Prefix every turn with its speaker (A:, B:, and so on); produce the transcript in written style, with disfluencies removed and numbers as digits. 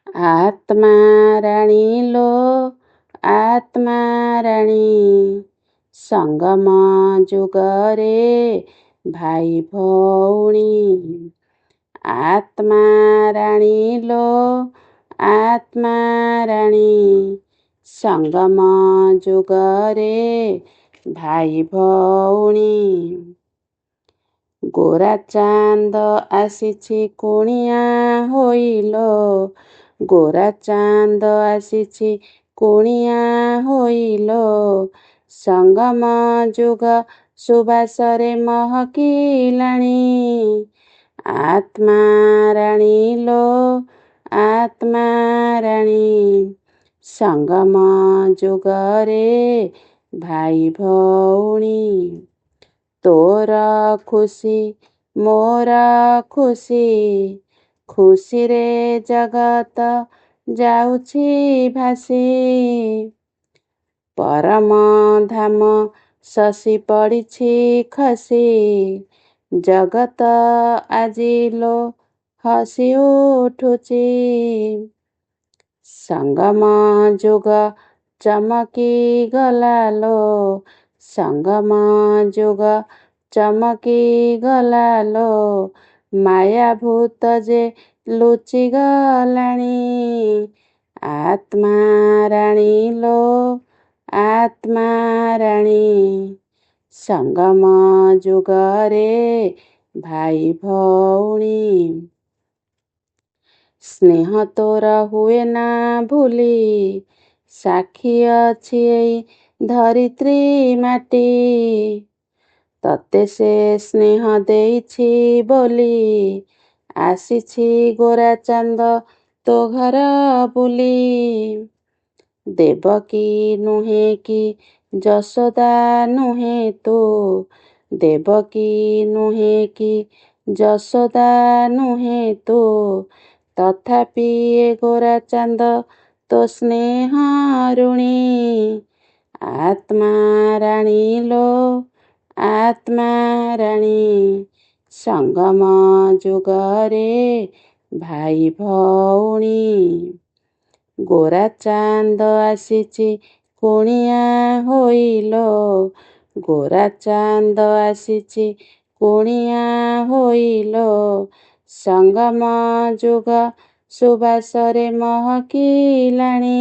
A: ଆତ୍ମା ରାଣୀ ଲୋ ଆତ୍ମା ରାଣୀ, ସଙ୍ଗମ ଯୁଗରେ ଭାଇ ଭଉଣୀ। ଆତ୍ମା ରାଣୀ ଲୋ ଆତ୍ମା ରାଣୀ, ସଙ୍ଗମ ଯୁଗରେ ଭାଇ ଭଉଣୀ। ଗୋରା ଚାନ୍ଦ ଆସିଛି କୁଣିଆ ହୋଇଲୋ, ଗୋରା ଚାନ୍ଦ ଆସିଛି କୁଣିଆ ହୋଇଲୋ, ସଙ୍ଗମ ଯୁଗ ସୁବାସରେ ମହକିଲାଣି। ଆତ୍ମା ରାଣୀ ଲୋ ଆତ୍ମା ରାଣୀ, ସଙ୍ଗମ ଯୁଗରେ ଭାଇ ଭଉଣୀ। ତୋର ଖୁସି ମୋର ଖୁସି, ଖୁସିରେ ଜଗତ ଯାଉଛି ଭାସି। ପରମ ଧାମ ଶଶି ପଡ଼ିଛି ଖସି, ଜଗତ ଆଜି ଲୋ ହସି ଉଠୁଛି। ସଙ୍ଗମ ଯୁଗ ଚମକି ଗଲା ଲୋ, ସଙ୍ଗମ ଯୁଗ ଚମକି ଗଲା ଲୋ, ମାୟାଭୂତ ଯେ ଲୁଚି ଗଲାଣି। ଆତ୍ମା ରାଣୀ ଲୋ ଆତ୍ମା ରାଣୀ, ସଙ୍ଗମ ଯୁଗରେ ଭାଇ ଭଉଣୀ। ସ୍ନେହ ତୋର ହୁଏ ନା ଭୁଲି, ସାକ୍ଷୀ ଅଛି ଏଇ ଧରିତ୍ରୀ ମାଟି। ତତେ ସେ ସ୍ନେହ ଦେଇଛି ବୋଲି, ଆସିଛି ଗୋରା ଚାନ୍ଦ ତୋ ଘର ବୁଲି। ଦେବକୀ ନୁହେଁ କି ଯଶୋଦା ନୁହେଁ ତୁ, ଦେବକୀ ନୁହେଁ କି ଯଶୋଦା ନୁହେଁ ତୁ, ତଥାପି ଏ ଗୋରା ଚାନ୍ଦ ତୋ ସ୍ନେହ ଋଣୀ। ଆତ୍ମା ରାଣୀ ଲୋ ଆତ୍ମା ରାଣୀ, ସଙ୍ଗମ ଯୁଗରେ ଭାଇ ଭଉଣୀ। ଗୋରା ଚାନ୍ଦ ଆସିଛି କୁଣିଆ ହୋଇଲୋ, ଗୋରା ଚାନ୍ଦ ଆସିଛି କୁଣିଆ ହୋଇଲୋ, ସଙ୍ଗମ ଯୁଗ ସୁବାସରେ ମହକିଲାଣି।